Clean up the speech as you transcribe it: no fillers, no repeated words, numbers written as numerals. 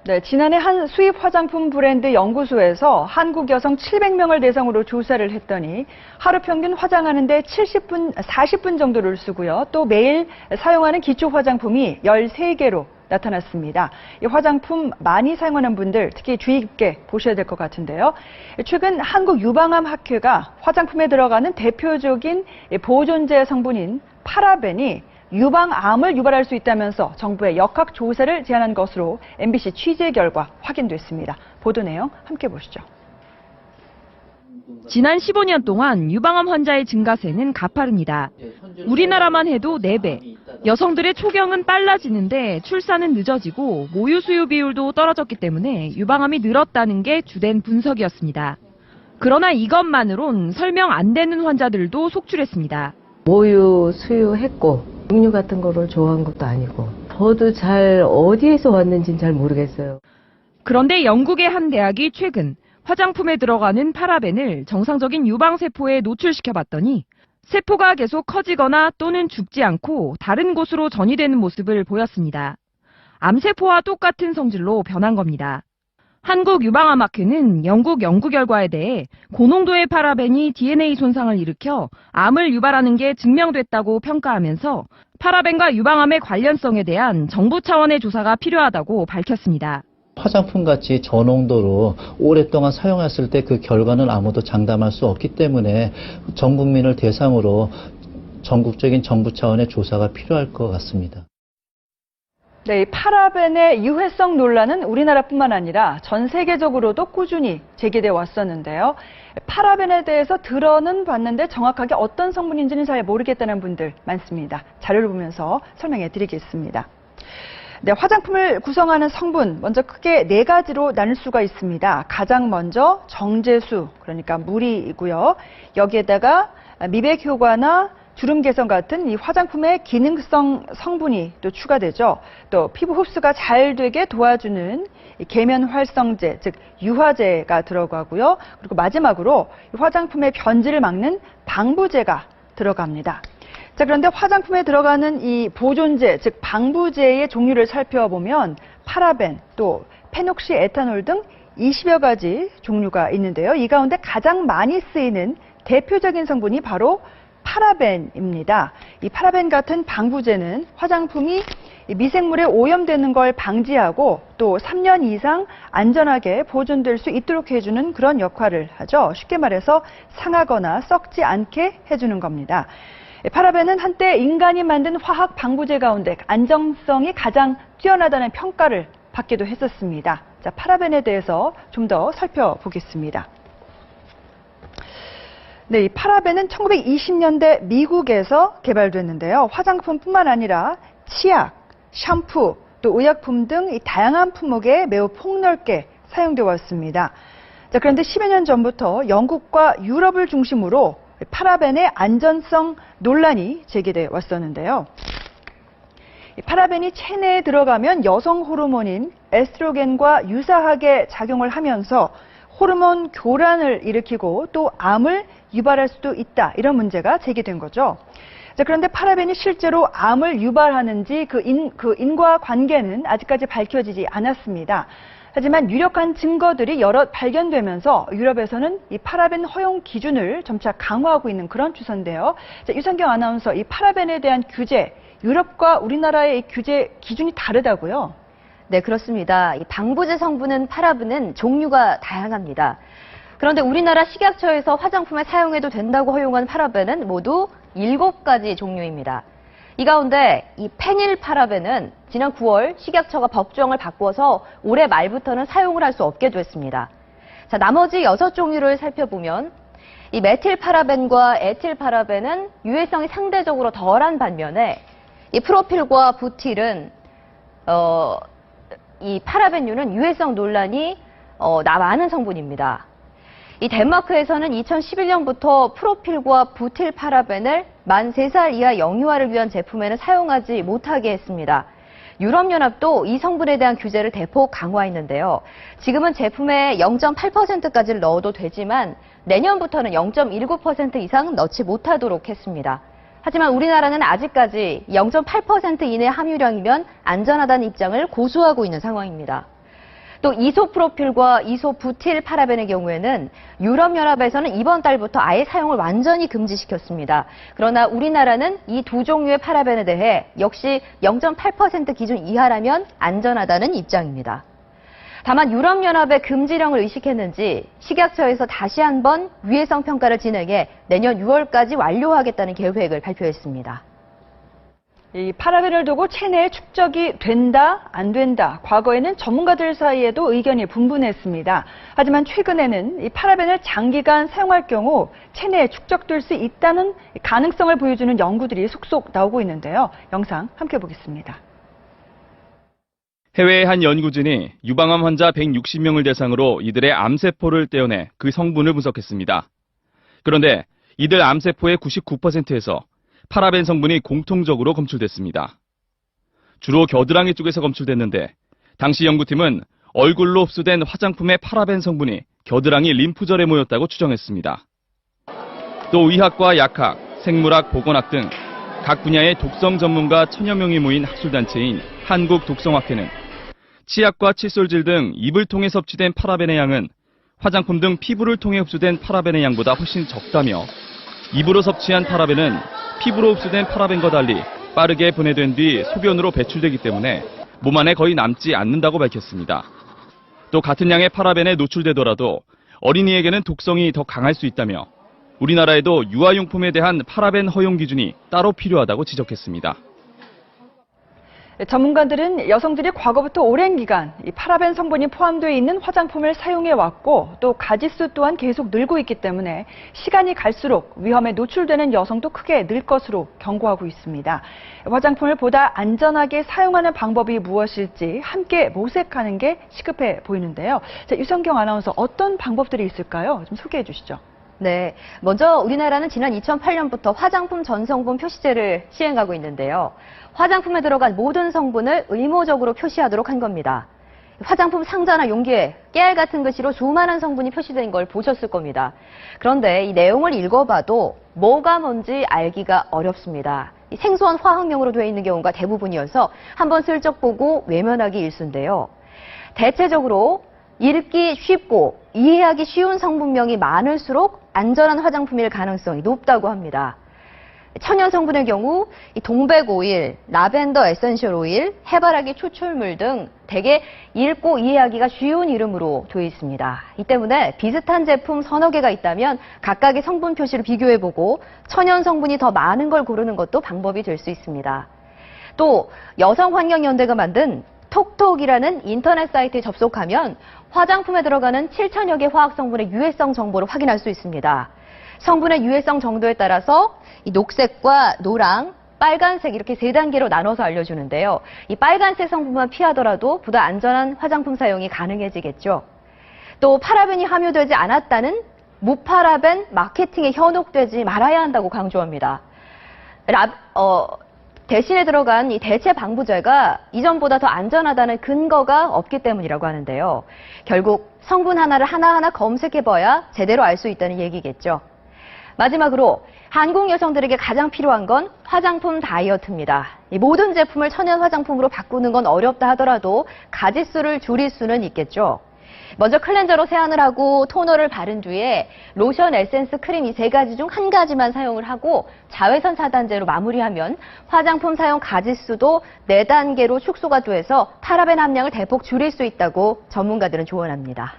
네, 지난해 한 수입 화장품 브랜드 연구소에서 한국 여성 700명을 대상으로 조사를 했더니 하루 평균 화장하는데 40분 정도를 쓰고요. 또 매일 사용하는 기초 화장품이 13개로 나타났습니다. 이 화장품 많이 사용하는 분들 특히 주의 깊게 보셔야 될 것 같은데요. 최근 한국유방암학회가 화장품에 들어가는 대표적인 보존제 성분인 파라벤이 유방암을 유발할 수 있다면서 정부에 역학 조사를 제안한 것으로 MBC 취재 결과 확인됐습니다. 보도 내용 함께 보시죠. 지난 15년 동안 유방암 환자의 증가세는 가파릅니다. 우리나라만 해도 4배. 여성들의 초경은 빨라지는데 출산은 늦어지고 모유 수유 비율도 떨어졌기 때문에 유방암이 늘었다는 게 주된 분석이었습니다. 그러나 이것만으론 설명 안 되는 환자들도 속출했습니다. 모유 수유했고 육류 같은 거를 좋아한 것도 아니고 저도 잘 어디에서 왔는지는 잘 모르겠어요. 그런데 영국의 한 대학이 최근 화장품에 들어가는 파라벤을 정상적인 유방세포에 노출시켜봤더니 세포가 계속 커지거나 또는 죽지 않고 다른 곳으로 전이되는 모습을 보였습니다. 암세포와 똑같은 성질로 변한 겁니다. 한국유방암학회는 영국 연구 결과에 대해 고농도의 파라벤이 DNA 손상을 일으켜 암을 유발하는 게 증명됐다고 평가하면서 파라벤과 유방암의 관련성에 대한 정부 차원의 조사가 필요하다고 밝혔습니다. 화장품같이 저농도로 오랫동안 사용했을 때 그 결과는 아무도 장담할 수 없기 때문에 전 국민을 대상으로 전국적인 정부 차원의 조사가 필요할 것 같습니다. 네, 이 파라벤의 유해성 논란은 우리나라뿐만 아니라 전 세계적으로도 꾸준히 제기돼 왔었는데요. 파라벤에 대해서 들어는 봤는데 정확하게 어떤 성분인지는 잘 모르겠다는 분들 많습니다. 자료를 보면서 설명해 드리겠습니다. 네, 화장품을 구성하는 성분 먼저 크게 4가지로 나눌 수가 있습니다. 가장 먼저 정제수, 그러니까 물이고요. 여기에다가 미백 효과나 주름 개선 같은 이 화장품의 기능성 성분이 또 추가되죠. 또 피부 흡수가 잘 되게 도와주는 계면 활성제, 즉 유화제가 들어가고요. 그리고 마지막으로 화장품의 변질을 막는 방부제가 들어갑니다. 자, 그런데 화장품에 들어가는 이 보존제, 즉 방부제의 종류를 살펴보면 파라벤, 또 페녹시 에탄올 등 20여 가지 종류가 있는데요. 이 가운데 가장 많이 쓰이는 대표적인 성분이 바로 파라벤입니다. 이 파라벤 같은 방부제는 화장품이 미생물에 오염되는 걸 방지하고 또 3년 이상 안전하게 보존될 수 있도록 해주는 그런 역할을 하죠. 쉽게 말해서 상하거나 썩지 않게 해주는 겁니다. 파라벤은 한때 인간이 만든 화학 방부제 가운데 안정성이 가장 뛰어나다는 평가를 받기도 했었습니다. 자, 파라벤에 대해서 좀 더 살펴보겠습니다. 네, 이 파라벤은 1920년대 미국에서 개발됐는데요. 화장품뿐만 아니라 치약, 샴푸, 또 의약품 등 이 다양한 품목에 매우 폭넓게 사용되어 왔습니다. 자, 그런데 10여 년 전부터 영국과 유럽을 중심으로 파라벤의 안전성 논란이 제기돼 왔었는데요. 이 파라벤이 체내에 들어가면 여성 호르몬인 에스트로겐과 유사하게 작용을 하면서 호르몬 교란을 일으키고 또 암을 유발할 수도 있다. 이런 문제가 제기된 거죠. 자, 그런데 파라벤이 실제로 암을 유발하는지 그 인과관계는 아직까지 밝혀지지 않았습니다. 하지만 유력한 증거들이 여럿 발견되면서 유럽에서는 이 파라벤 허용 기준을 점차 강화하고 있는 그런 추세인데요. 자, 유상경 아나운서, 이 파라벤에 대한 규제, 유럽과 우리나라의 이 규제 기준이 다르다고요? 네, 그렇습니다. 이 방부제 성분은 파라벤은 종류가 다양합니다. 그런데 우리나라 식약처에서 화장품에 사용해도 된다고 허용한 파라벤은 모두 7가지 종류입니다. 이 가운데 이 페닐파라벤은 지난 9월 식약처가 법정을 바꿔서 올해 말부터는 사용을 할 수 없게 됐습니다. 자, 나머지 6종류를 살펴보면 이 메틸파라벤과 에틸파라벤은 유해성이 상대적으로 덜한 반면에 이 프로필과 부틸은 이 파라벤류는 유해성 논란이 많은 성분입니다. 이 덴마크에서는 2011년부터 프로필과 부틸파라벤을 만 3살 이하 영유아를 위한 제품에는 사용하지 못하게 했습니다. 유럽연합도 이 성분에 대한 규제를 대폭 강화했는데요. 지금은 제품에 0.8%까지를 넣어도 되지만 내년부터는 0.19% 이상 넣지 못하도록 했습니다. 하지만 우리나라는 아직까지 0.8% 이내 함유량이면 안전하다는 입장을 고수하고 있는 상황입니다. 또 이소프로필과 이소부틸 파라벤의 경우에는 유럽연합에서는 이번 달부터 아예 사용을 완전히 금지시켰습니다. 그러나 우리나라는 이 두 종류의 파라벤에 대해 역시 0.8% 기준 이하라면 안전하다는 입장입니다. 다만 유럽연합의 금지령을 의식했는지 식약처에서 다시 한번 위해성 평가를 진행해 내년 6월까지 완료하겠다는 계획을 발표했습니다. 이 파라벤을 두고 체내에 축적이 된다, 안 된다. 과거에는 전문가들 사이에도 의견이 분분했습니다. 하지만 최근에는 이 파라벤을 장기간 사용할 경우 체내에 축적될 수 있다는 가능성을 보여주는 연구들이 속속 나오고 있는데요. 영상 함께 보겠습니다. 해외의 한 연구진이 유방암 환자 160명을 대상으로 이들의 암세포를 떼어내 그 성분을 분석했습니다. 그런데 이들 암세포의 99%에서 파라벤 성분이 공통적으로 검출됐습니다. 주로 겨드랑이 쪽에서 검출됐는데 당시 연구팀은 얼굴로 흡수된 화장품의 파라벤 성분이 겨드랑이 림프절에 모였다고 추정했습니다. 또 의학과 약학, 생물학, 보건학 등 각 분야의 독성 전문가 천여 명이 모인 학술단체인 한국독성학회는 치약과 칫솔질 등 입을 통해 섭취된 파라벤의 양은 화장품 등 피부를 통해 흡수된 파라벤의 양보다 훨씬 적다며 입으로 섭취한 파라벤은 피부로 흡수된 파라벤과 달리 빠르게 분해된 뒤 소변으로 배출되기 때문에 몸 안에 거의 남지 않는다고 밝혔습니다. 또 같은 양의 파라벤에 노출되더라도 어린이에게는 독성이 더 강할 수 있다며 우리나라에도 유아용품에 대한 파라벤 허용 기준이 따로 필요하다고 지적했습니다. 전문가들은 여성들이 과거부터 오랜 기간 이 파라벤 성분이 포함되어 있는 화장품을 사용해 왔고 또 가짓수 또한 계속 늘고 있기 때문에 시간이 갈수록 위험에 노출되는 여성도 크게 늘 것으로 경고하고 있습니다. 화장품을 보다 안전하게 사용하는 방법이 무엇일지 함께 모색하는 게 시급해 보이는데요. 자, 유성경 아나운서 어떤 방법들이 있을까요? 좀 소개해 주시죠. 네, 먼저 우리나라는 지난 2008년부터 화장품 전성분 표시제를 시행하고 있는데요. 화장품에 들어간 모든 성분을 의무적으로 표시하도록 한 겁니다. 화장품 상자나 용기에 깨알 같은 글씨로 수많은 성분이 표시된 걸 보셨을 겁니다. 그런데 이 내용을 읽어봐도 뭐가 뭔지 알기가 어렵습니다. 생소한 화학명으로 되어 있는 경우가 대부분이어서 한번 슬쩍 보고 외면하기 일쑤인데요. 대체적으로 읽기 쉽고 이해하기 쉬운 성분명이 많을수록 안전한 화장품일 가능성이 높다고 합니다. 천연 성분의 경우 동백오일, 라벤더 에센셜 오일, 해바라기 추출물 등 대개 읽고 이해하기가 쉬운 이름으로 되어 있습니다. 이 때문에 비슷한 제품 서너 개가 있다면 각각의 성분 표시를 비교해보고 천연 성분이 더 많은 걸 고르는 것도 방법이 될 수 있습니다. 또 여성환경연대가 만든 톡톡이라는 인터넷 사이트에 접속하면 화장품에 들어가는 7천여 개 화학 성분의 유해성 정보를 확인할 수 있습니다. 성분의 유해성 정도에 따라서 이 녹색과 노랑, 빨간색 이렇게 세 단계로 나눠서 알려주는데요. 이 빨간색 성분만 피하더라도 보다 안전한 화장품 사용이 가능해지겠죠. 또 파라벤이 함유되지 않았다는 무파라벤 마케팅에 현혹되지 말아야 한다고 강조합니다. 대신에 들어간 이 대체 방부제가 이전보다 더 안전하다는 근거가 없기 때문이라고 하는데요. 결국 성분 하나를 하나하나 검색해봐야 제대로 알 수 있다는 얘기겠죠. 마지막으로 한국 여성들에게 가장 필요한 건 화장품 다이어트입니다. 이 모든 제품을 천연 화장품으로 바꾸는 건 어렵다 하더라도 가짓수를 줄일 수는 있겠죠. 먼저 클렌저로 세안을 하고 토너를 바른 뒤에 로션, 에센스, 크림 이 세 가지 중 한 가지만 사용을 하고 자외선 차단제로 마무리하면 화장품 사용 가짓수도 4단계로 축소가 돼서 파라벤 함량을 대폭 줄일 수 있다고 전문가들은 조언합니다.